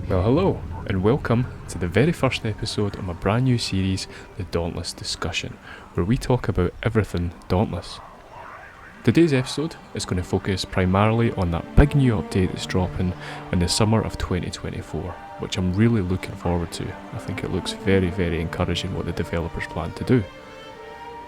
Well, hello, and welcome to the very first episode of my brand new series, the Dauntless Discussion, where we talk about everything Dauntless. Today's episode is going to focus primarily on that big new update that's dropping in the summer of 2024, which I'm really looking forward to. I think it looks very, very encouraging what the developers plan to do.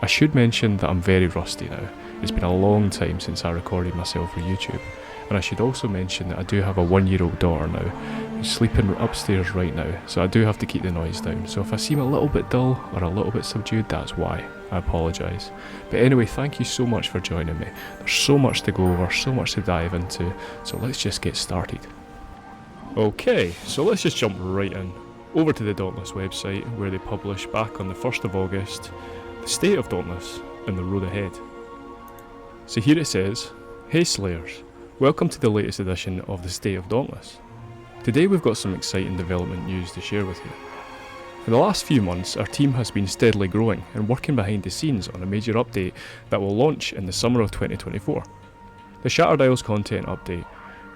I should mention that I'm very rusty now. It's been a long time since I recorded myself for YouTube. And I should also mention that I do have a 1-year-old daughter now, who's sleeping upstairs right now, so I do have to keep the noise down. So if I seem a little bit dull or a little bit subdued, that's why. I apologise. But anyway, thank you so much for joining me. There's so much to go over, so much to dive into, so let's just get started. Okay, so let's just jump right in. Over to the Dauntless website, where they publish back on the 1st of August, the state of Dauntless and the road ahead. So here it says, "Hey Slayers, welcome to the latest edition of the State of Dauntless. Today we've got some exciting development news to share with you. For the last few months, our team has been steadily growing and working behind the scenes on a major update that will launch in the summer of 2024. The Shattered Isles content update.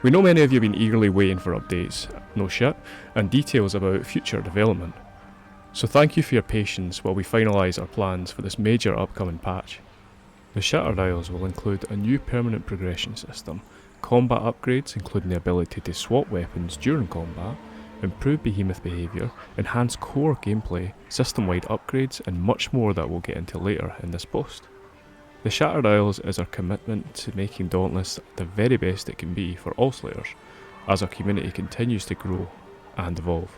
We know many of you have been eagerly waiting for updates, no shit, and details about future development. So thank you for your patience while we finalise our plans for this major upcoming patch. The Shattered Isles will include a new permanent progression system, combat upgrades including the ability to swap weapons during combat, improve behemoth behaviour, enhance core gameplay, system-wide upgrades and much more that we'll get into later in this post. The Shattered Isles is our commitment to making Dauntless the very best it can be for all Slayers, as our community continues to grow and evolve.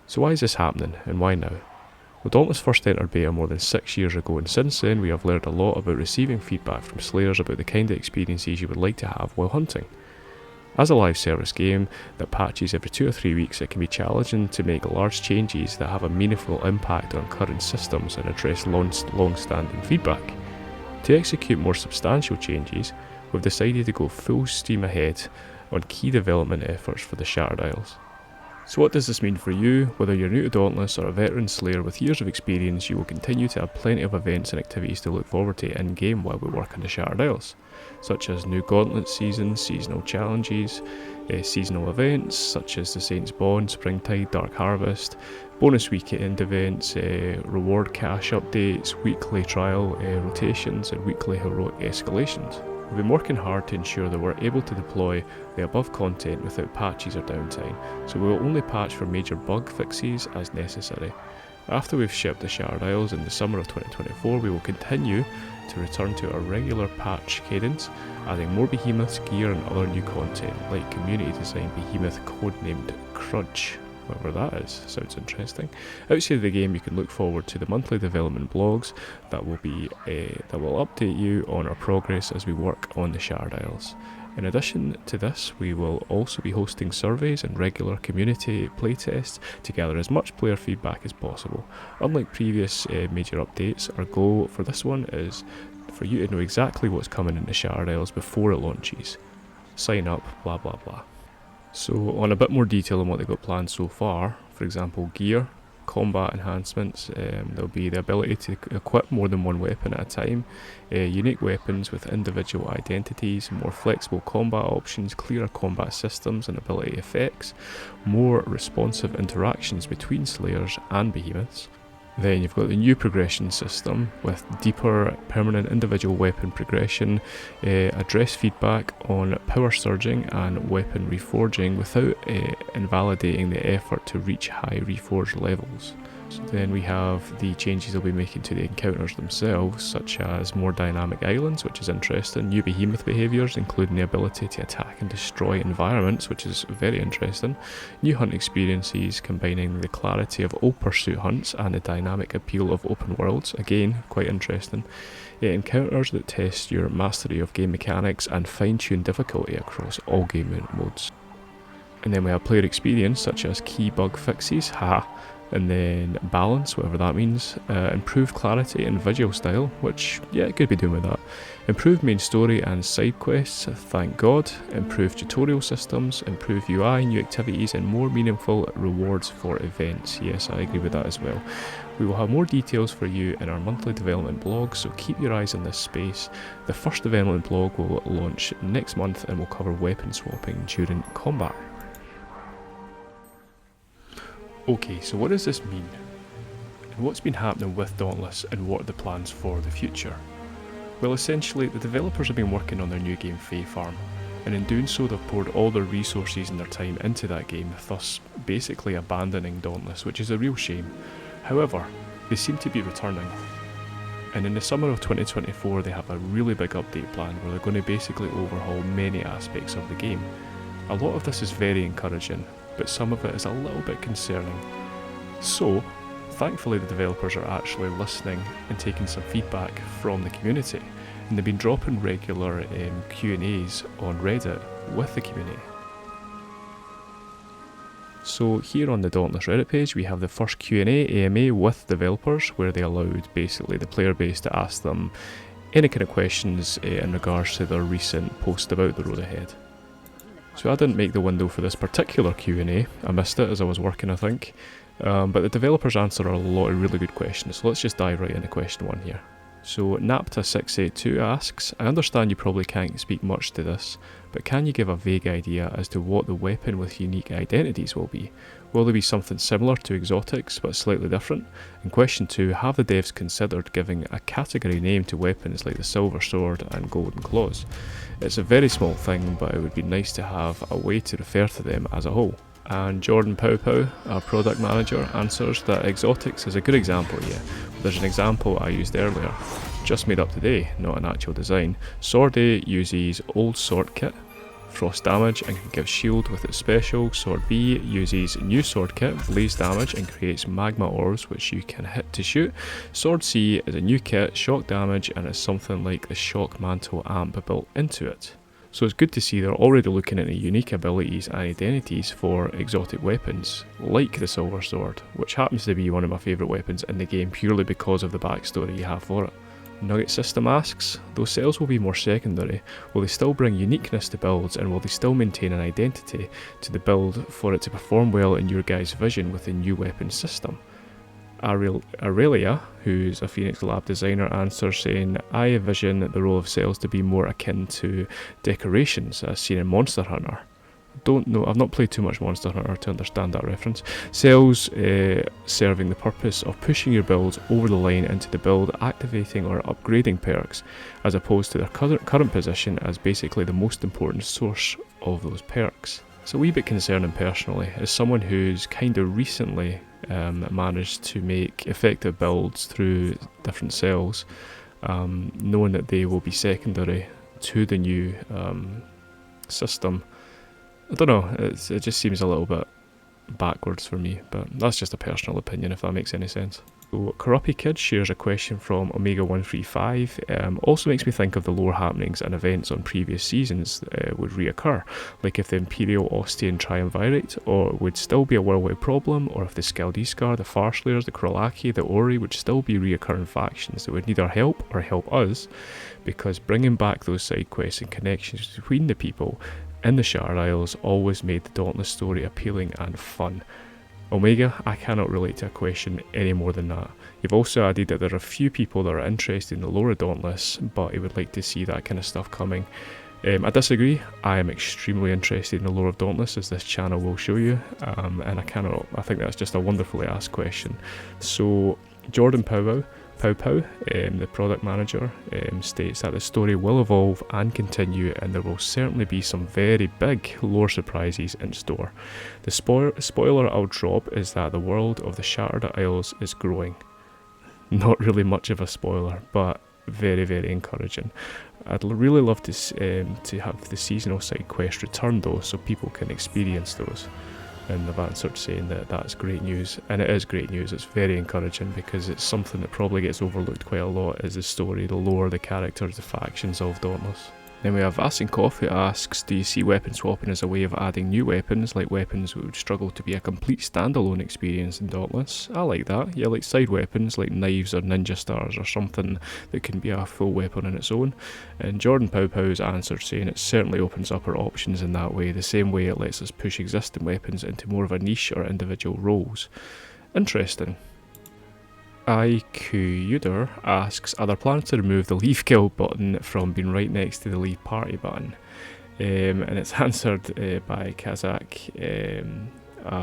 So why is this happening and why now? Well, Dauntless first entered beta more than 6 years ago, and since then we have learned a lot about receiving feedback from Slayers about the kind of experiences you would like to have while hunting. As a live service game that patches every 2 or 3 weeks, it can be challenging to make large changes that have a meaningful impact on current systems and address long-standing feedback. To execute more substantial changes, we've decided to go full steam ahead on key development efforts for the Shattered Isles. So what does this mean for you? Whether you're new to Dauntless or a veteran Slayer with years of experience, you will continue to have plenty of events and activities to look forward to in-game while we work on the Shattered Isles, such as new Gauntlet seasons, seasonal challenges, seasonal events such as the Saints Bond, Springtide, Dark Harvest, bonus weekend events, reward cache updates, weekly trial rotations and weekly heroic escalations. We've been working hard to ensure that we're able to deploy the above content without patches or downtime, so we will only patch for major bug fixes as necessary. After we've shipped the Shattered Isles in the summer of 2024, we will continue to return to our regular patch cadence, adding more behemoths, gear and other new content, like community design behemoth codenamed Crudge. Whatever that is, sounds interesting. Outside of the game, you can look forward to the monthly development blogs that will update you on our progress as we work on the Shattered Isles. In addition to this, we will also be hosting surveys and regular community playtests to gather as much player feedback as possible. Unlike previous major updates, our goal for this one is for you to know exactly what's coming in the Shattered Isles before it launches. Sign up, blah blah blah. So on a bit more detail on what they've got planned so far, for example gear, combat enhancements, there'll be the ability to equip more than one weapon at a time, unique weapons with individual identities, more flexible combat options, clearer combat systems and ability effects, more responsive interactions between Slayers and Behemoths. Then you've got the new progression system with deeper permanent individual weapon progression, address feedback on power surging and weapon reforging without invalidating the effort to reach high reforge levels. So then we have the changes they'll be making to the encounters themselves, such as more dynamic islands, which is interesting, new behemoth behaviours, including the ability to attack and destroy environments, which is very interesting, new hunt experiences combining the clarity of old pursuit hunts and the dynamic appeal of open worlds, again, quite interesting, encounters that test your mastery of game mechanics and fine-tune difficulty across all game modes. And then we have player experience, such as key bug fixes, haha, and then balance, whatever that means, improved clarity and visual style, which, yeah, it could be doing with that, improved main story and side quests, thank god, improved tutorial systems, improved UI, new activities and more meaningful rewards for events. Yes, I agree with that as well. We will have more details for you in our monthly development blog, so keep your eyes on this space. The first development blog will launch next month and will cover weapon swapping during combat. Okay, so what does this mean? And what's been happening with Dauntless, and what are the plans for the future? Well, essentially, the developers have been working on their new game Fae Farm, and in doing so they've poured all their resources and their time into that game, thus basically abandoning Dauntless, which is a real shame. However, they seem to be returning, and in the summer of 2024 they have a really big update planned where they're going to basically overhaul many aspects of the game. A lot of this is very encouraging, but some of it is a little bit concerning. So, thankfully the developers are actually listening and taking some feedback from the community, and they've been dropping regular Q&As on Reddit with the community. So here on the Dauntless Reddit page we have the first Q&A AMA with developers, where they allowed basically the player base to ask them any kind of questions in regards to their recent post about the road ahead. So I didn't make the window for this particular Q&A, I missed it as I was working I think, but the developers answer a lot of really good questions, so let's just dive right into question 1 here. So Napta682 asks, I understand you probably can't speak much to this, but can you give a vague idea as to what the weapon with unique identities will be? Will there be something similar to exotics but slightly different? And question 2, have the devs considered giving a category name to weapons like the Silver Sword and Golden Claws? It's a very small thing, but it would be nice to have a way to refer to them as a whole. And Jordan Pow Pow, our product manager, answers that exotics is a good example here. There's an example I used earlier, just made up today, not an actual design. Sword A uses old sword kit, frost damage, and can give shield with its special. Sword B uses new sword kit, blaze damage, and creates magma orbs which you can hit to shoot. Sword C is a new kit, shock damage, and is something like the shock mantle amp built into it. So it's good to see they're already looking at the unique abilities and identities for exotic weapons, like the Silver Sword, which happens to be one of my favourite weapons in the game purely because of the backstory you have for it. Nugget System asks, those cells will be more secondary, will they still bring uniqueness to builds, and will they still maintain an identity to the build for it to perform well in your guys' vision with the new weapon system? Aurelia, who's a Phoenix Lab designer, answers saying, I envision the role of cells to be more akin to decorations as seen in Monster Hunter. Don't know, I've not played too much Monster Hunter to understand that reference. Cells serving the purpose of pushing your builds over the line into the build, activating or upgrading perks, as opposed to their current position as basically the most important source of those perks. It's a wee bit concerning personally, as someone who's kind of recently managed to make effective builds through different cells, knowing that they will be secondary to the new system. I don't know, it just seems a little bit backwards for me, but that's just a personal opinion if that makes any sense. So Karupi Kid shares a question from Omega135, also makes me think of the lore happenings and events on previous seasons would reoccur, like if the Imperial Ostian Triumvirate or would still be a worldwide problem, or if the Skaldiscar, the Farslayers, the Krolaki, the Ori would still be reoccurring factions that would need our help or help us, because bringing back those side quests and connections between the people in the Shattered Isles always made the Dauntless story appealing and fun. Omega, I cannot relate to a question any more than that. You've also added that there are a few people that are interested in the lore of Dauntless, but he would like to see that kind of stuff coming. I disagree. I am extremely interested in the lore of Dauntless, as this channel will show you, and I think that's just a wonderfully asked question. So Jordan Pow Pow, the product manager, states that the story will evolve and continue, and there will certainly be some very big lore surprises in store. The spoiler I'll drop is that the world of the Shattered Isles is growing. Not really much of a spoiler, but very, very encouraging. I'd really love to have the seasonal side quest return though, so people can experience those. And they've answered saying that that's great news, and it is great news. It's very encouraging because it's something that probably gets overlooked quite a lot, is the story, the lore, the characters, the factions of Dauntless. Then we have Vasinkoff, who asks, do you see weapon swapping as a way of adding new weapons, like weapons that would struggle to be a complete standalone experience in Dauntless? I like that, yeah, like side weapons like knives or ninja stars or something that can be a full weapon on its own. And Jordan Pow Pow's answer saying it certainly opens up our options in that way, the same way it lets us push existing weapons into more of a niche or individual roles. Interesting. IQUder asks, are there plans to remove the Leave Kill button from being right next to the Leave Party button? And it's answered by Kazakh,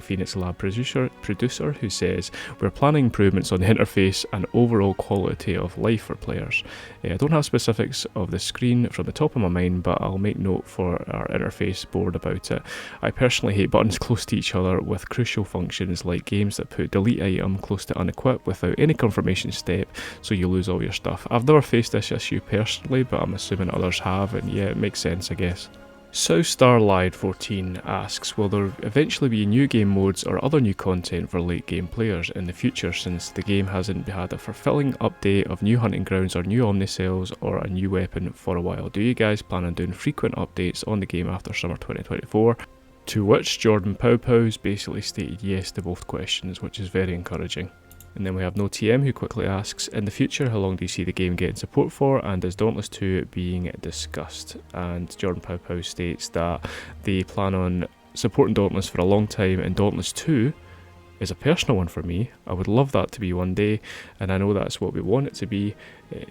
Phoenix Lab producer, who says, "We're planning improvements on the interface and overall quality of life for players. I don't have specifics of the screen from the top of my mind, but I'll make note for our interface board about it. I personally hate buttons close to each other with crucial functions like games that put delete item close to unequip without any confirmation step, so you lose all your stuff. I've never faced this issue personally, but I'm assuming others have, and yeah, it makes sense, I guess." Starlied14 asks, "Will there eventually be new game modes or other new content for late game players in the future, since the game hasn't had a fulfilling update of new hunting grounds or new omnicells or a new weapon for a while? Do you guys plan on doing frequent updates on the game after summer 2024? To which Jordan Powpow's basically stated yes to both questions, which is very encouraging. And then we have No TM, who quickly asks, "In the future, how long do you see the game getting support for, and is Dauntless 2 being discussed?" And Jordan Powpow states that they plan on supporting Dauntless for a long time, and Dauntless 2 is a personal one for me. I would love that to be one day, and I know that's what we want it to be,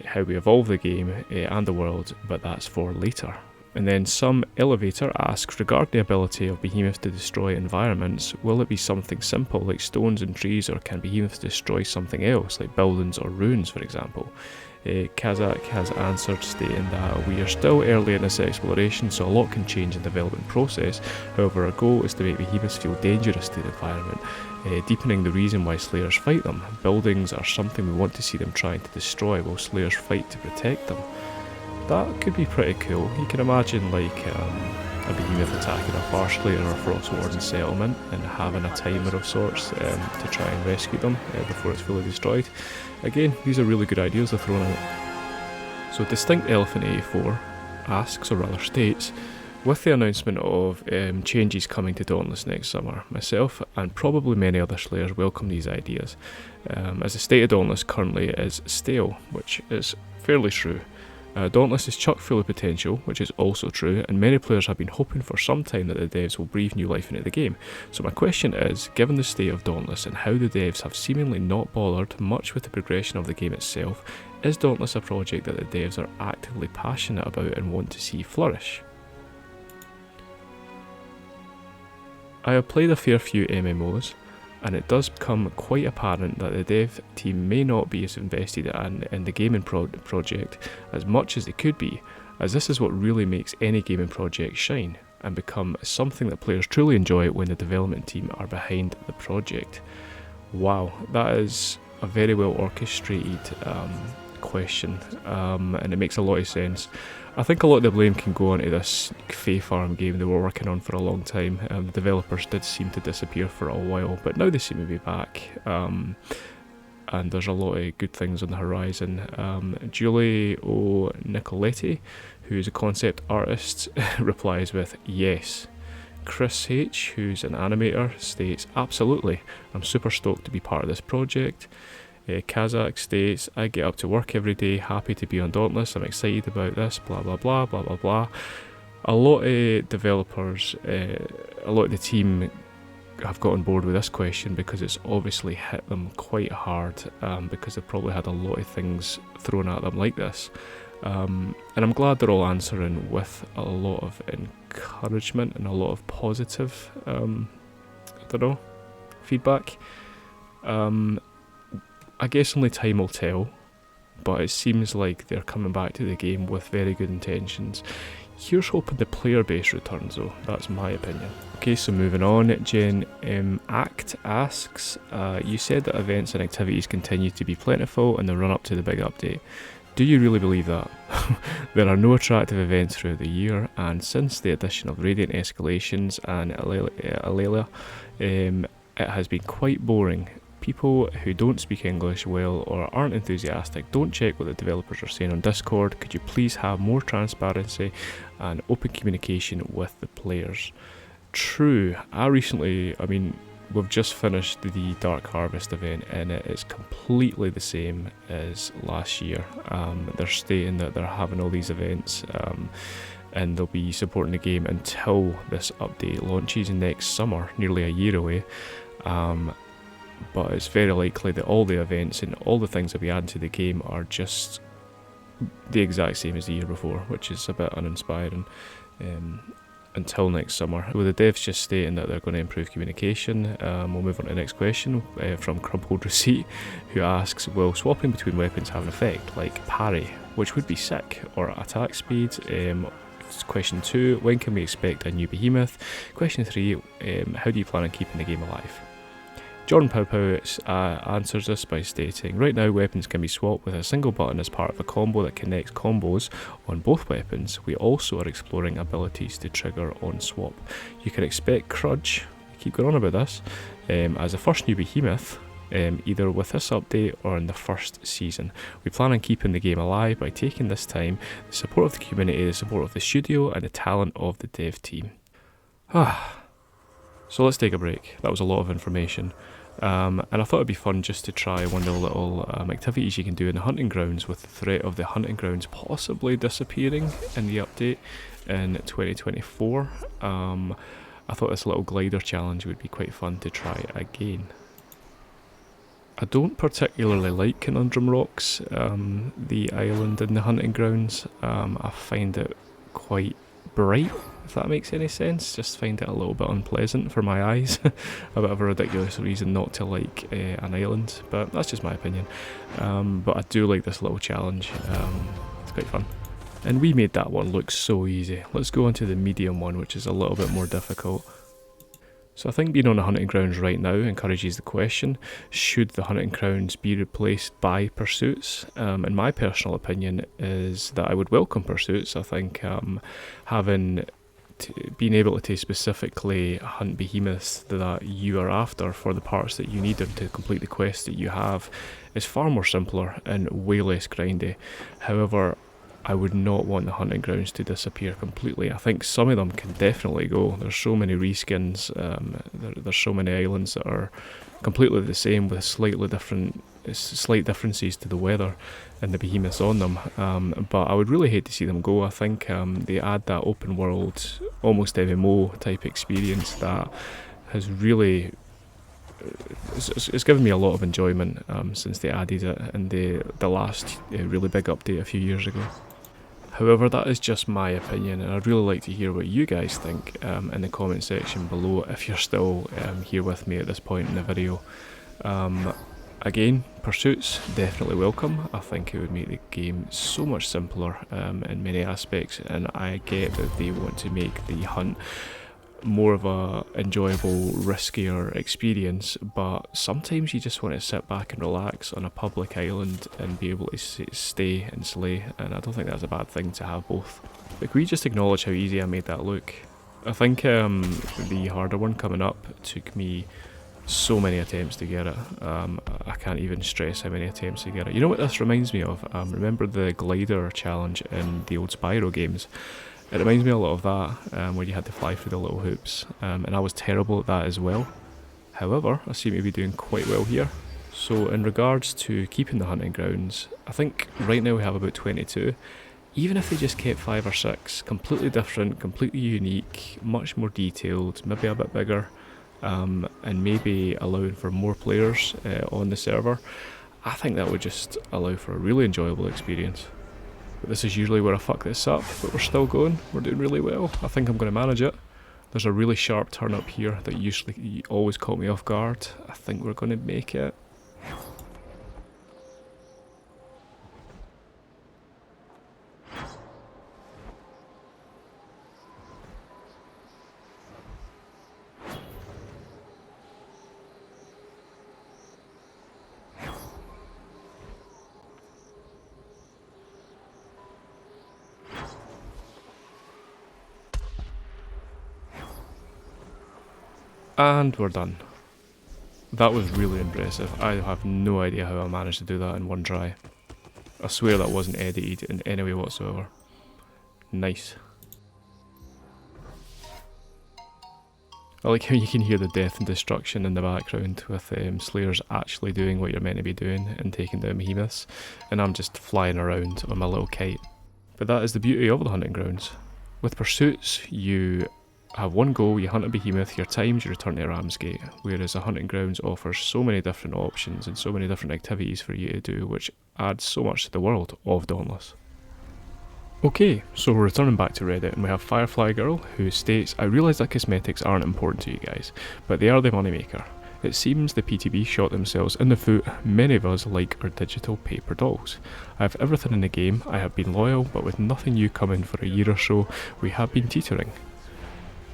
how we evolve the game and the world, but that's for later. And then Some Elevator asks, "Regarding the ability of behemoths to destroy environments, will it be something simple like stones and trees, or can behemoths destroy something else like buildings or ruins, for example?" Kazakh has answered, stating that we are still early in this exploration, so a lot can change in the development process. However, our goal is to make behemoths feel dangerous to the environment, deepening the reason why slayers fight them. Buildings are something we want to see them trying to destroy, while slayers fight to protect them. That could be pretty cool. You can imagine like a behemoth attacking a far slayer or a frostwarden settlement and having a timer of sorts to try and rescue them before it's fully destroyed. Again, these are really good ideas they're throwing out. So Distinct Elephant 84 asks, or rather states, "With the announcement of changes coming to Dauntless next summer, myself and probably many other slayers welcome these ideas, as the state of Dauntless currently is stale," which is fairly true. Dauntless is chock full of potential, which is also true, and many players have been hoping for some time that the devs will breathe new life into the game. So my question is, given the state of Dauntless and how the devs have seemingly not bothered much with the progression of the game itself, is Dauntless a project that the devs are actively passionate about and want to see flourish? I have played a fair few MMOs, and it does become quite apparent that the dev team may not be as invested in the gaming project as much as they could be, as this is what really makes any gaming project shine and become something that players truly enjoy when the development team are behind the project. Wow, that is a very well orchestrated question, and it makes a lot of sense. I think a lot of the blame can go onto this Fae Farm game they were working on for a long time. The developers did seem to disappear for a while, but now they seem to be back, and there's a lot of good things on the horizon. Julie O. Nicoletti, who's a concept artist, replies with yes. Chris H., who's an animator, states, "Absolutely, I'm super stoked to be part of this project." Kazakh states, "I get up to work every day, happy to be on Dauntless, I'm excited about this, blah blah blah, blah blah blah." A lot of developers, a lot of the team have got on board with this question because it's obviously hit them quite hard, because they've probably had a lot of things thrown at them like this. And I'm glad they're all answering with a lot of encouragement and a lot of positive, feedback. I guess only time will tell, but it seems like they're coming back to the game with very good intentions. Here's hoping the player base returns though, that's my opinion. Okay, so moving on, Jen Act asks, "You said that events and activities continue to be plentiful in the run up to the big update. Do you really believe that? There are no attractive events throughout the year, and since the addition of Radiant Escalations and Alelia, it has been quite boring. People who don't speak English well or aren't enthusiastic don't check what the developers are saying on Discord. Could you please have more transparency and open communication with the players?" True. We've just finished the Dark Harvest event and it is completely the same as last year. They're stating that they're having all these events and they'll be supporting the game until this update launches next summer, nearly a year away. But it's very likely that all the events and all the things that we add to the game are just the exact same as the year before, which is a bit uninspiring. until next summer. With the devs just stating that they're going to improve communication, we'll move on to the next question from Crumpled Receipt, who asks, will swapping between weapons have an effect, like parry, which would be sick, or attack speed? Question 2, when can we expect a new behemoth? Question 3, how do you plan on keeping the game alive? John Powpow answers this by stating, right now weapons can be swapped with a single button as part of a combo that connects combos on both weapons. We also are exploring abilities to trigger on swap. You can expect Crudge, I keep going on about this, as the first new behemoth, either with this update or in the first season. We plan on keeping the game alive by taking this time, the support of the community, the support of the studio and the talent of the dev team. So let's take a break. That was a lot of information. And I thought it'd be fun just to try one of the little activities you can do in the hunting grounds, with the threat of the hunting grounds possibly disappearing in the update in 2024. I thought this little glider challenge would be quite fun to try again. I don't particularly like Conundrum Rocks, the island in the hunting grounds. I find it quite bright, if that makes any sense. Just find it a little bit unpleasant for my eyes. A bit of a ridiculous reason not to like an island, but that's just my opinion. But I do like this little challenge. It's quite fun. And we made that one look so easy. Let's go on to the medium one, which is a little bit more difficult. So I think being on the hunting grounds right now encourages the question, should the hunting grounds be replaced by pursuits? And my personal opinion is that I would welcome pursuits. I think being able to specifically hunt behemoths that you are after for the parts that you need them to complete the quests that you have is far more simpler and way less grindy. However, I would not want the hunting grounds to disappear completely. I think some of them can definitely go. There's so many reskins, there's so many islands that are completely the same with slight differences to the weather and the behemoths on them. But I would really hate to see them go. I think they add that open world, almost MMO type experience that has really... It's given me a lot of enjoyment since they added it in the last really big update a few years ago. However, that is just my opinion, and I'd really like to hear what you guys think in the comment section below if you're still here with me at this point in the video. Again, pursuits, definitely welcome. I think it would make the game so much simpler in many aspects, and I get that they want to make the hunt more of a enjoyable, riskier experience, but sometimes you just want to sit back and relax on a public island and be able to stay and slay, and I don't think that's a bad thing to have both. But can we just acknowledge how easy I made that look? I think the harder one coming up took me so many attempts to get it. I can't even stress how many attempts to get it. You know what this reminds me of? Remember the glider challenge in the old Spyro games? It reminds me a lot of that, where you had to fly through the little hoops, and I was terrible at that as well. However, I seem to be doing quite well here. So in regards to keeping the hunting grounds, I think right now we have about 22. Even if they just kept 5 or 6, completely different, completely unique, much more detailed, maybe a bit bigger, and maybe allowing for more players on the server, I think that would just allow for a really enjoyable experience. But this is usually where I fuck this up, but we're still going, we're doing really well. I think I'm going to manage it. There's a really sharp turn up here that usually always caught me off guard. I think we're going to make it. And we're done. That was really impressive. I have no idea how I managed to do that in one try. I swear that wasn't edited in any way whatsoever. Nice. I like how you can hear the death and destruction in the background with Slayers actually doing what you're meant to be doing and taking down behemoths, and I'm just flying around on my little kite. But that is the beauty of the hunting grounds. With pursuits, you have one goal, you hunt a behemoth, you're timed, you return to Ramsgate, whereas a hunting grounds offers so many different options and so many different activities for you to do, which adds so much to the world of Dauntless. Okay, so we're returning back to Reddit and we have Firefly Girl who states, I realise that cosmetics aren't important to you guys, but they are the moneymaker. It seems the PTB shot themselves in the foot. Many of us like our digital paper dolls. I have everything in the game, I have been loyal, but with nothing new coming for a year or so, we have been teetering.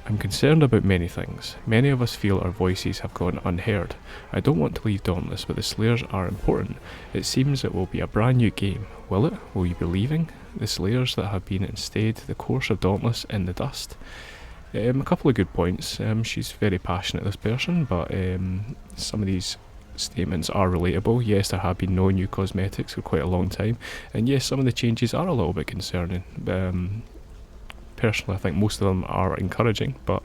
I'm concerned about many things. Many of us feel our voices have gone unheard. I don't want to leave Dauntless, but the Slayers are important. It seems it will be a brand new game. Will it? Will you be leaving? The Slayers that have been instead the course of Dauntless in the dust. A couple of good points. She's very passionate, this person, but some of these statements are relatable. Yes, there have been no new cosmetics for quite a long time, and yes, some of the changes are a little bit concerning. Personally, I think most of them are encouraging, but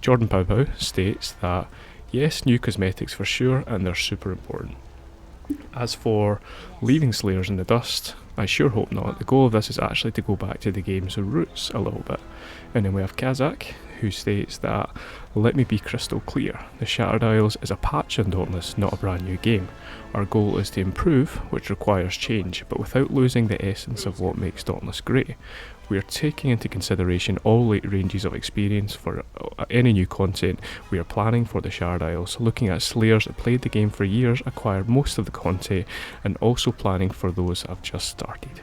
Jordan Pow states that yes, new cosmetics for sure, and they're super important. As for leaving Slayers in the dust, I sure hope not. The goal of this is actually to go back to the game's roots a little bit. And then we have Kazakh, who states that, let me be crystal clear, the Shattered Isles is a patch on Dauntless, not a brand new game. Our goal is to improve, which requires change, but without losing the essence of what makes Dauntless great. We are taking into consideration all late ranges of experience for any new content. We are planning for the Shattered Isles, looking at Slayers that played the game for years, acquired most of the content, and also planning for those that have just started.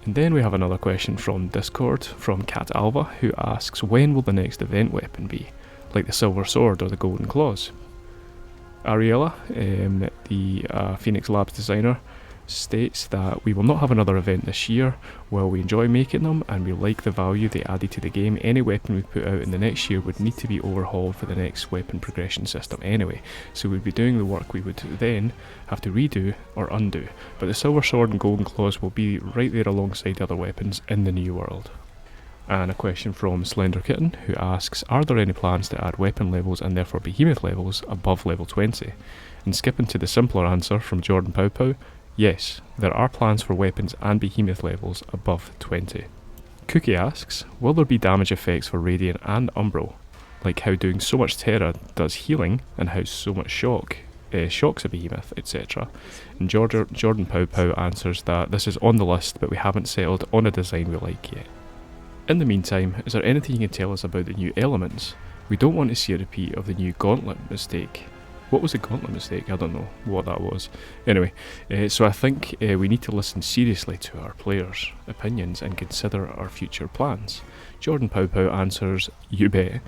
And then we have another question from Discord, from Cat Alva, who asks, when will the next event weapon be? Like the Silver Sword or the Golden Claws? Ariella, the Phoenix Labs designer, states that we will not have another event this year. While we enjoy making them and we like the value they added to the game, any weapon we put out in the next year would need to be overhauled for the next weapon progression system anyway, so we'd be doing the work we would then have to redo or undo, but the Silver Sword and Golden Claws will be right there alongside other weapons in the new world. And a question from Slender Kitten, who asks, are there any plans to add weapon levels and therefore behemoth levels above level 20? And skipping to the simpler answer from Jordan Pow, yes, there are plans for weapons and behemoth levels above 20. Cookie asks, will there be damage effects for Radiant and Umbral? Like how doing so much Terra does healing, and how so much shocks a behemoth, etc. And Jordan Pow answers that this is on the list, but we haven't settled on a design we like yet. In the meantime, is there anything you can tell us about the new elements? We don't want to see a repeat of the new Gauntlet mistake. What was the Gauntlet mistake? I don't know what that was. Anyway, so I think we need to listen seriously to our players' opinions and consider our future plans. Jordan Pow answers, you bet.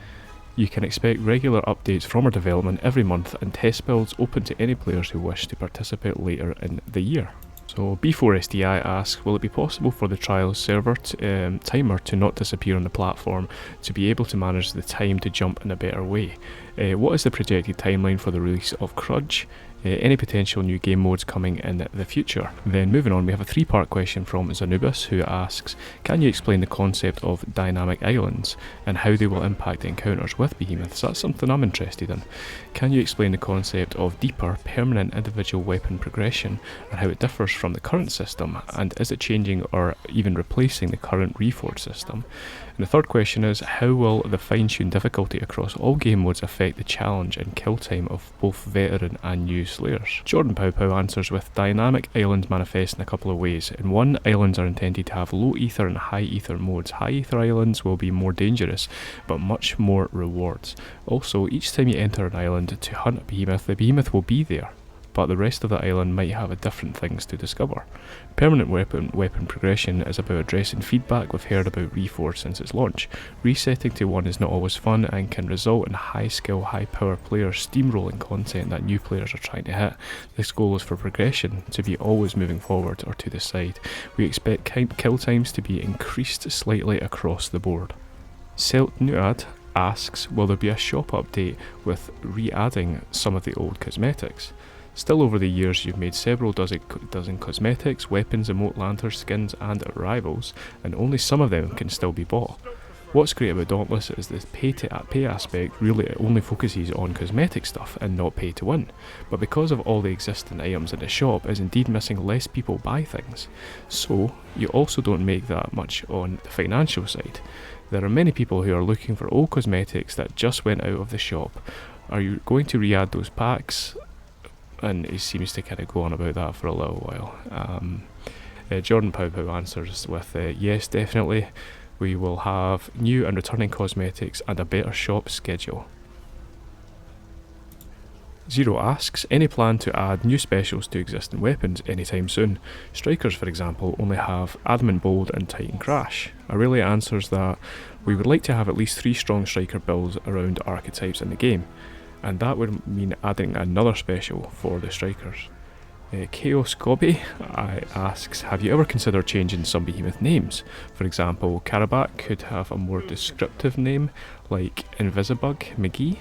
You can expect regular updates from our development every month and test builds open to any players who wish to participate later in the year. So B4SDI asks, will it be possible for the trial server timer to not disappear on the platform to be able to manage the time to jump in a better way? What is the projected timeline for the release of Crudge? Any potential new game modes coming in the future? Then moving on, we have a three-part question from Zanubis, who asks, can you explain the concept of dynamic islands and how they will impact encounters with behemoths? That's something I'm interested in. Can you explain the concept of deeper, permanent individual weapon progression and how it differs from the current system, and is it changing or even replacing the current Reforged system? And the third question is, how will the fine-tuned difficulty across all game modes affect the challenge and kill time of both veteran and new Slayers? Jordan Pow answers with, dynamic islands manifest in a couple of ways. In one, islands are intended to have low ether and high ether modes. High ether islands will be more dangerous, but much more rewards. Also, each time you enter an island to hunt a behemoth, the behemoth will be there, but the rest of the island might have different things to discover. Permanent weapon progression is about addressing feedback we've heard about Reforged since its launch. Resetting to one is not always fun and can result in high skill, high power players steamrolling content that new players are trying to hit. This goal is for progression to be always moving forward or to the side. We expect kill times to be increased slightly across the board. Selt Nuad asks, will there be a shop update with re-adding some of the old cosmetics? Still, over the years you've made several dozen cosmetics, weapons, emote lanterns, skins and arrivals, and only some of them can still be bought. What's great about Dauntless is the pay aspect really only focuses on cosmetic stuff and not pay to win, but because of all the existing items in the shop is indeed missing less people buy things, so you also don't make that much on the financial side. There are many people who are looking for old cosmetics that just went out of the shop. Are you going to re-add those packs? And he seems to kind of go on about that for a little while. Jordan Pow Pow answers with yes, definitely. We will have new and returning cosmetics and a better shop schedule. Zero asks, any plan to add new specials to existing weapons anytime soon? Strikers, for example, only have Adamant Bold and Titan Crash. Aurelia answers that we would like to have at least 3 strong striker builds around archetypes in the game, and that would mean adding another special for the strikers. Chaos Gobby asks, have you ever considered changing some behemoth names? For example, Karabat could have a more descriptive name like Invisibug McGee.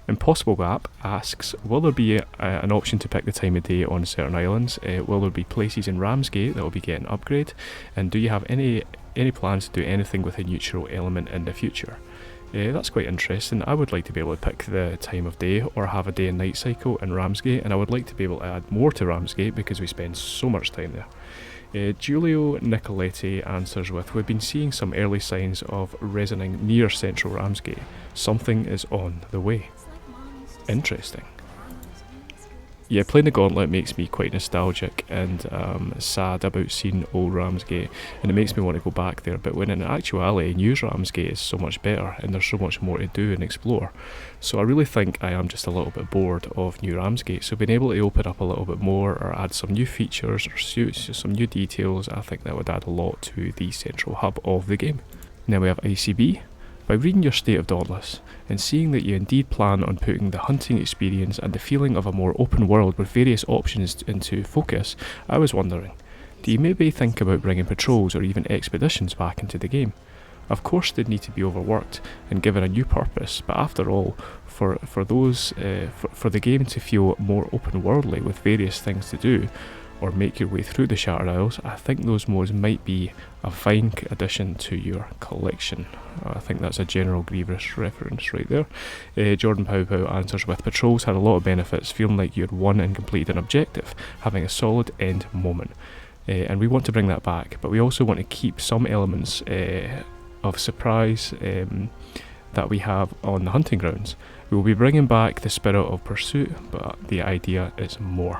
Impossible Gap asks, will there be an option to pick the time of day on certain islands? Will there be places in Ramsgate that will be getting upgrade? And do you have any plans to do anything with a neutral element in the future? That's quite interesting. I would like to be able to pick the time of day or have a day and night cycle in Ramsgate, and I would like to be able to add more to Ramsgate because we spend so much time there. Giulio Nicoletti answers with, we've been seeing some early signs of resoning near central Ramsgate. Something is on the way. Interesting. Yeah, playing the Gauntlet makes me quite nostalgic and sad about seeing old Ramsgate, and it makes me want to go back there, but when in actuality new Ramsgate is so much better and there's so much more to do and explore. So I really think I am just a little bit bored of new Ramsgate, so being able to open up a little bit more or add some new features or some new details, I think that would add a lot to the central hub of the game. Now we have ICB. By reading your state of Dauntless and seeing that you indeed plan on putting the hunting experience and the feeling of a more open world with various options into focus, I was wondering, do you maybe think about bringing patrols or even expeditions back into the game? Of course they'd need to be overworked and given a new purpose, but after all, for the game to feel more open worldly with various things to do, or make your way through the Shattered Isles, I think those modes might be a fine addition to your collection. I think that's a General Grievous reference right there. Jordan Pow Pow answers with, patrols had a lot of benefits, feeling like you had won and completed an objective, having a solid end moment. And we want to bring that back, but we also want to keep some elements of surprise that we have on the hunting grounds. We will be bringing back the spirit of pursuit, but the idea is more.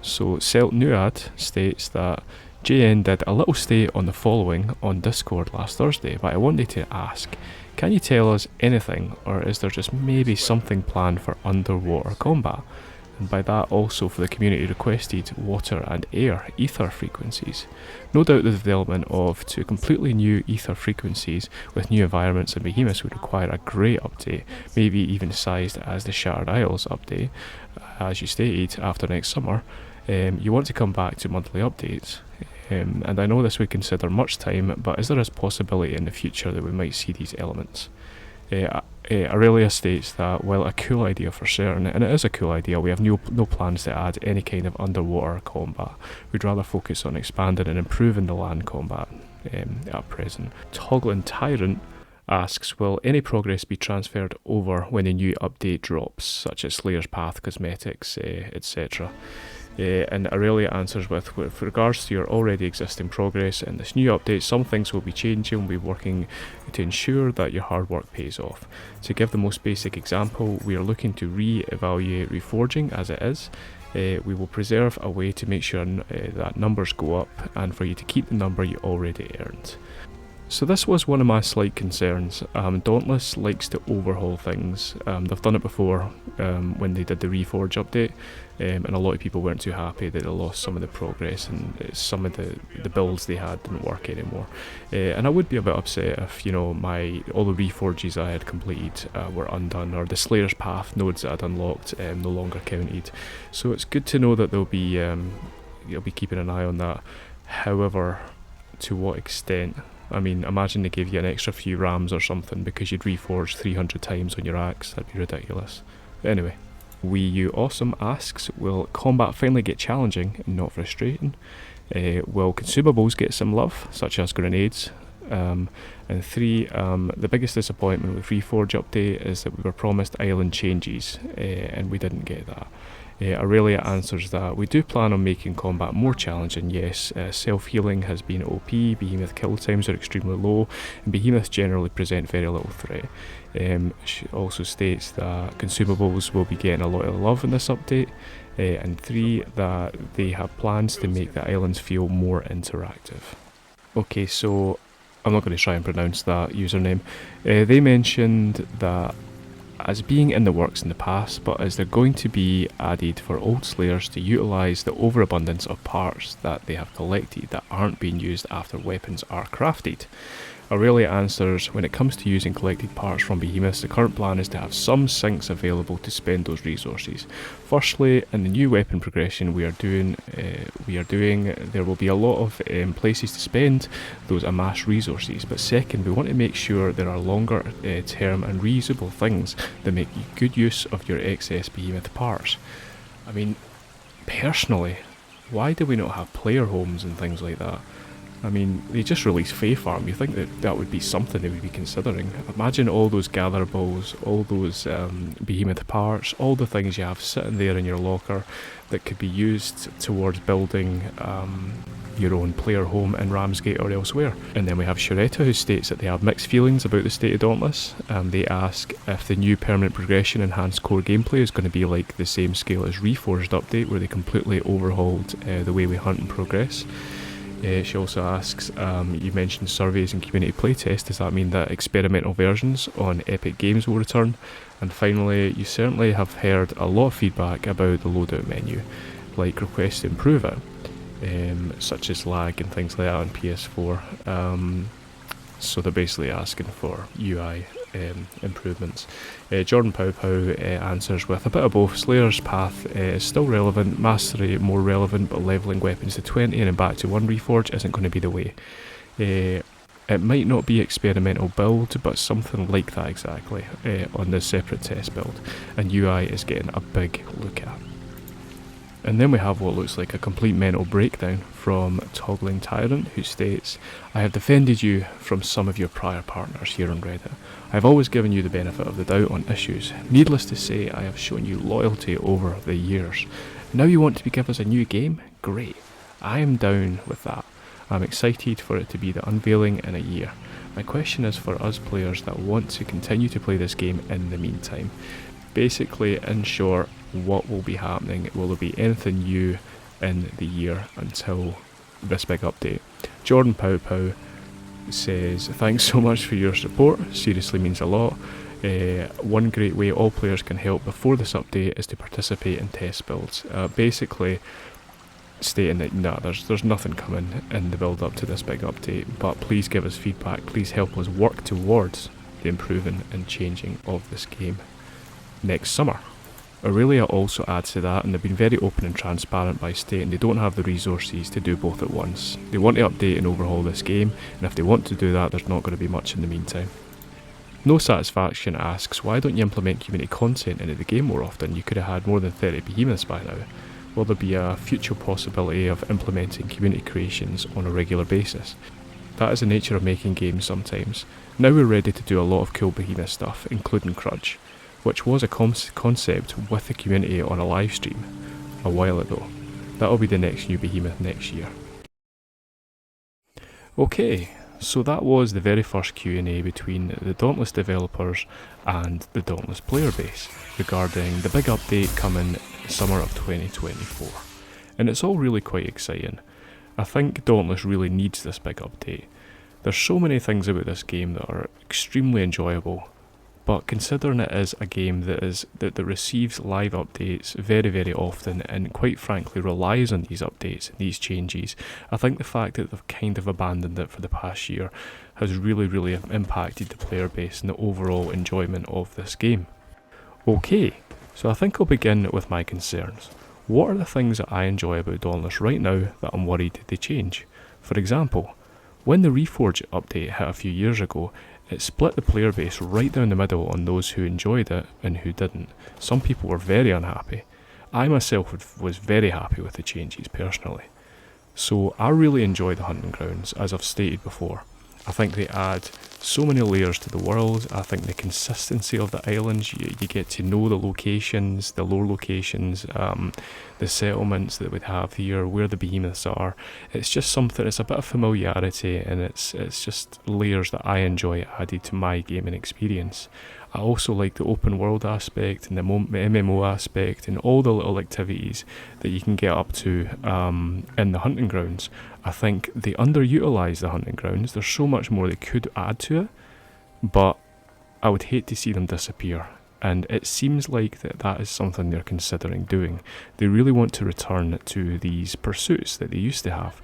So Selt Nuad states that JN did a little state on the following on Discord last Thursday, but I wanted to ask, can you tell us anything, or is there just maybe something planned for underwater combat? And by that also for the community requested water and air Aether frequencies. No doubt the development of 2 completely new Aether frequencies with new environments and behemoths would require a great update, maybe even sized as the Shattered Isles update, as you stated, after next summer. You want to come back to monthly updates, and I know this would consider much time, but is there a possibility in the future that we might see these elements? Aurelia states that while a cool idea for certain, and it is a cool idea, we have no plans to add any kind of underwater combat. We'd rather focus on expanding and improving the land combat at present. Toggling Tyrant asks, will any progress be transferred over when a new update drops, such as Slayer's Path, cosmetics, etc.? And Aurelia answers with regards to your already existing progress in this new update, some things will be changing. We'll be working to ensure that your hard work pays off. To give the most basic example, we are looking to re-evaluate reforging as it is. We will preserve a way to make sure that numbers go up and for you to keep the number you already earned. So this was one of my slight concerns. Dauntless likes to overhaul things. They've done it before when they did the Reforge update, and a lot of people weren't too happy that they lost some of the progress and some of the builds they had didn't work anymore. And I would be a bit upset if, you know, all the Reforges I had completed were undone, or the Slayer's Path nodes that I'd unlocked no longer counted. So it's good to know that they'll be keeping an eye on that. However, to what extent? I mean, imagine they gave you an extra few rams or something because you'd reforged 300 times on your axe. That'd be ridiculous. But anyway, Wii U Awesome asks, will combat finally get challenging and not frustrating? Will consumables get some love, such as grenades? And 3, the biggest disappointment with Reforge update is that we were promised island changes, and we didn't get that. Aurelia answers that we do plan on making combat more challenging, yes. Self-healing has been OP, behemoth kill times are extremely low, and behemoths generally present very little threat. She also states that consumables will be getting a lot of love in this update, and 3, that they have plans to make the islands feel more interactive. Okay, so I'm not going to try and pronounce that username. They mentioned that as being in the works in the past, but as they're going to be added for old slayers to utilise the overabundance of parts that they have collected that aren't being used after weapons are crafted. Aurelia answers, when it comes to using collected parts from behemoths, the current plan is to have some sinks available to spend those resources. Firstly, in the new weapon progression we are doing, there will be a lot of places to spend those amassed resources, but second, we want to make sure there are longer term and reusable things that make good use of your excess behemoth parts. I mean, personally, why do we not have player homes and things like that? I mean, they just released Fae Farm. You think that that would be something they would be considering. Imagine all those gather balls, all those behemoth parts, all the things you have sitting there in your locker that could be used towards building your own player home in Ramsgate or elsewhere. And then we have Shureta, who states that they have mixed feelings about the state of Dauntless. They ask if the new permanent progression enhanced core gameplay is going to be like the same scale as Reforged update, where they completely overhauled the way we hunt and progress. She also asks, you mentioned surveys and community playtests, does that mean that experimental versions on Epic Games will return? And finally, you certainly have heard a lot of feedback about the loadout menu, like requests to improve it, such as lag and things like that on PS4. So they're basically asking for UI improvements. Jordan Pow Pow answers with a bit of both. Slayer's path is still relevant, mastery more relevant, but levelling weapons to 20 and back to 1 reforge isn't going to be the way. It might not be experimental build, but something like that exactly on the separate test build, and UI is getting a big look at. And then we have what looks like a complete mental breakdown from Toggling Tyrant, who states, I have defended you from some of your prior partners here on Reddit. I have always given you the benefit of the doubt on issues. Needless to say, I have shown you loyalty over the years. Now you want to give us a new game? Great. I am down with that. I'm excited for it to be the unveiling in a year. My question is for us players that want to continue to play this game in the meantime. Basically, in short, what will be happening? Will there be anything new in the year until this big update? Jordan Pow Pow says, thanks so much for your support, seriously means a lot. One great way all players can help before this update is to participate in test builds. Basically stating that there's nothing coming in the build up to this big update, but please give us feedback, please help us work towards the improving and changing of this game next summer. Aurelia also adds to that, and they've been very open and transparent by stating they don't have the resources to do both at once. They want to update and overhaul this game, and if they want to do that, there's not going to be much in the meantime. No Satisfaction asks, why don't you implement community content into the game more often? You could have had more than 30 behemoths by now. Will there be a future possibility of implementing community creations on a regular basis? That is the nature of making games sometimes. Now we're ready to do a lot of cool behemoth stuff, including Crudge, which was a concept with the community on a live stream a while ago. That'll be the next new behemoth next year. Okay, so that was the very first Q&A between the Dauntless developers and the Dauntless player base regarding the big update coming summer of 2024. And it's all really quite exciting. I think Dauntless really needs this big update. There's so many things about this game that are extremely enjoyable, but considering it is a game that receives live updates very, very often and quite frankly relies on these updates and these changes, I think the fact that they've kind of abandoned it for the past year has really, really impacted the player base and the overall enjoyment of this game. Okay, so I think I'll begin with my concerns. What are the things that I enjoy about Dauntless right now that I'm worried they change? For example, when the Reforge update hit a few years ago, it split the player base right down the middle on those who enjoyed it and who didn't. Some people were very unhappy. I myself was very happy with the changes personally. So I really enjoy the hunting grounds, as I've stated before. I think they add so many layers to the world. I think the consistency of the islands, you get to know the locations, the lore locations, the settlements that we'd have here, where the behemoths are. It's just something, it's a bit of familiarity, and it's just layers that I enjoy added to my gaming experience. I also like the open world aspect and the MMO aspect and all the little activities that you can get up to in the hunting grounds. I think they underutilise the hunting grounds. There's so much more they could add to it, but I would hate to see them disappear. And it seems like that is something they're considering doing. They really want to return to these pursuits that they used to have.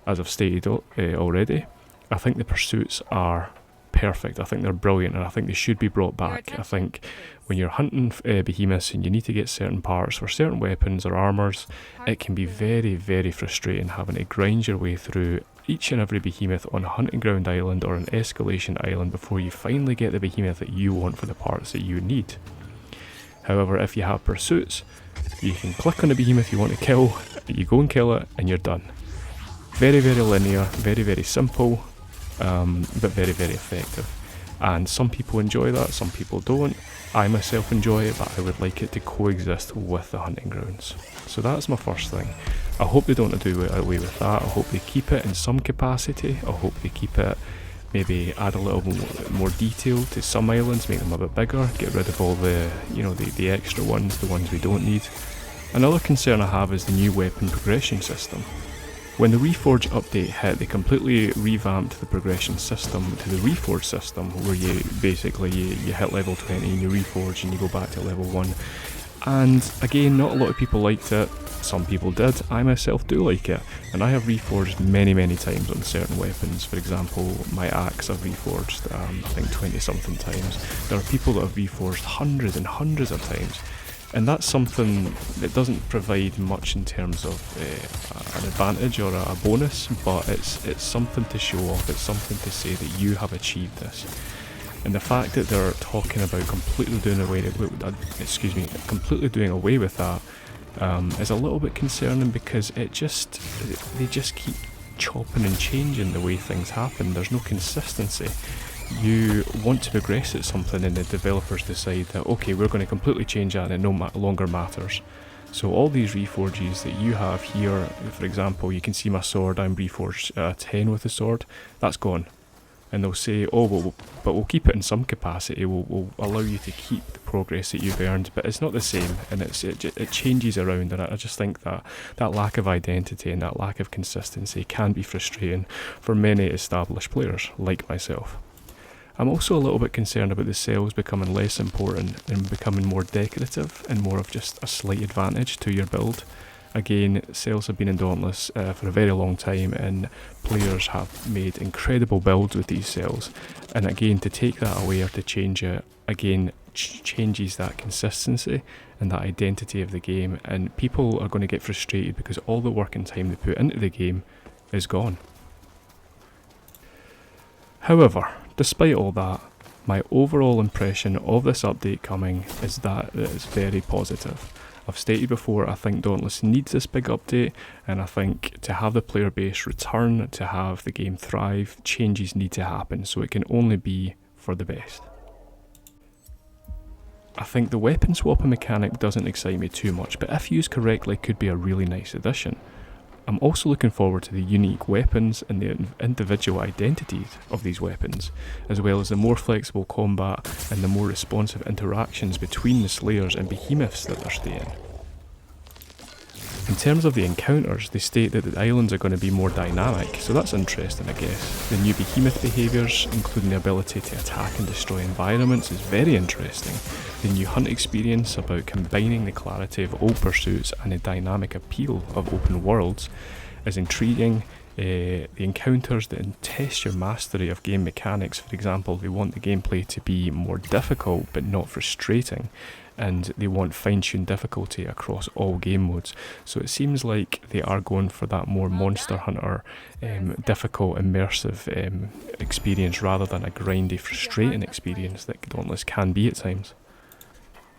As I've stated already, I think the pursuits are perfect. I think they're brilliant, and I think they should be brought back. I think when you're hunting behemoths and you need to get certain parts for certain weapons or armours, it can be very, very frustrating having to grind your way through each and every behemoth on a hunting ground island or an escalation island before you finally get the behemoth that you want for the parts that you need. However, if you have pursuits, you can click on the behemoth you want to kill, you go and kill it, and you're done. Very, very linear, very, very simple, but very, very effective. And some people enjoy that, some people don't. I myself enjoy it, but I would like it to coexist with the hunting grounds. So that's my first thing. I hope they don't do away with that. I hope they keep it in some capacity. I hope they keep it, maybe add a little more detail to some islands, make them a bit bigger, get rid of all the, the extra ones, the ones we don't need. Another concern I have is the new weapon progression system. When the Reforge update hit, they completely revamped the progression system to the Reforge system, where you basically you hit level 20 and you Reforge and you go back to level 1. And again, not a lot of people liked it. Some people did. I myself do like it, and I have reforged many, many times on certain weapons. For example, my axe I've reforged I think 20 something times. There are people that have reforged hundreds and hundreds of times. And that's something that doesn't provide much in terms of an advantage or a bonus, but it's something to show off, it's something to say that you have achieved this. And the fact that they're talking about completely doing away with that is a little bit concerning, because they just keep chopping and changing the way things happen. There's no consistency. You want to progress at something and the developers decide that, okay, we're going to completely change that and it no longer matters. So all these reforges that you have here, for example, you can see my sword, I'm reforged 10 with the sword, that's gone. And they'll say, oh, but we'll keep it in some capacity, we'll allow you to keep the progress that you've earned, but it's not the same, and it changes around, and I just think that lack of identity and that lack of consistency can be frustrating for many established players, like myself. I'm also a little bit concerned about the cells becoming less important and becoming more decorative and more of just a slight advantage to your build. Again, cells have been in Dauntless for a very long time, and players have made incredible builds with these cells. And again, to take that away or to change it, again, changes that consistency and that identity of the game, and people are going to get frustrated because all the work and time they put into the game is gone. However, despite all that, my overall impression of this update coming is that it is very positive. I've stated before, I think Dauntless needs this big update, and I think to have the player base return, to have the game thrive, changes need to happen, so it can only be for the best. I think the weapon swapping mechanic doesn't excite me too much, but if used correctly could be a really nice addition. I'm also looking forward to the unique weapons and the individual identities of these weapons, as well as the more flexible combat and the more responsive interactions between the slayers and behemoths that they're staying. In terms of the encounters, they state that the islands are going to be more dynamic, so that's interesting, I guess. The new behemoth behaviours, including the ability to attack and destroy environments, is very interesting. The new hunt experience about combining the clarity of old pursuits and the dynamic appeal of open worlds is intriguing. The encounters that test your mastery of game mechanics, for example, they want the gameplay to be more difficult but not frustrating, and they want fine-tuned difficulty across all game modes. So it seems like they are going for that more Monster Hunter, difficult, immersive experience rather than a grindy, frustrating experience that Dauntless can be at times.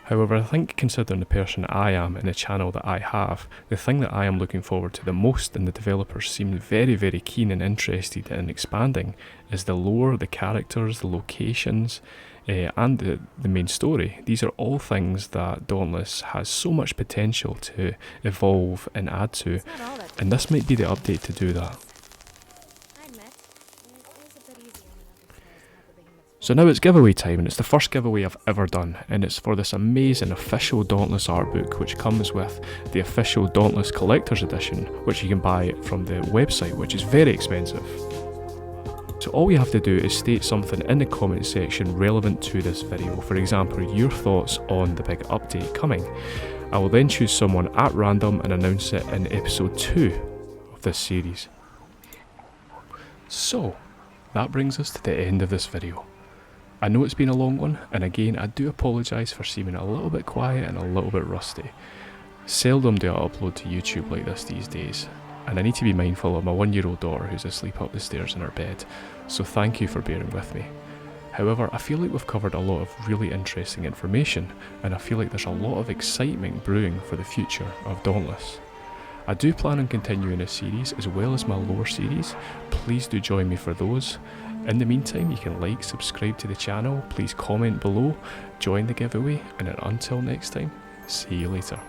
However, I think considering the person I am and the channel that I have, the thing that I am looking forward to the most and the developers seem very keen and interested in expanding is the lore, the characters, the locations, and the main story. These are all things that Dauntless has so much potential to evolve and add to, and this might be the update to do that. So now it's giveaway time, and it's the first giveaway I've ever done, and it's for this amazing official Dauntless art book, which comes with the official Dauntless Collector's Edition, which you can buy from the website, which is very expensive. So all you have to do is state something in the comment section relevant to this video, for example your thoughts on the big update coming. I will then choose someone at random and announce it in episode 2 of this series. So, that brings us to the end of this video. I know it's been a long one, and again I do apologise for seeming a little bit quiet and a little bit rusty. Seldom do I upload to YouTube like this these days, and I need to be mindful of my 1-year-old daughter who's asleep up the stairs in her bed, so thank you for bearing with me. However, I feel like we've covered a lot of really interesting information, and I feel like there's a lot of excitement brewing for the future of Dauntless. I do plan on continuing this series as well as my lore series. Please do join me for those. In the meantime, you can like, subscribe to the channel, please comment below, join the giveaway, and until next time, see you later.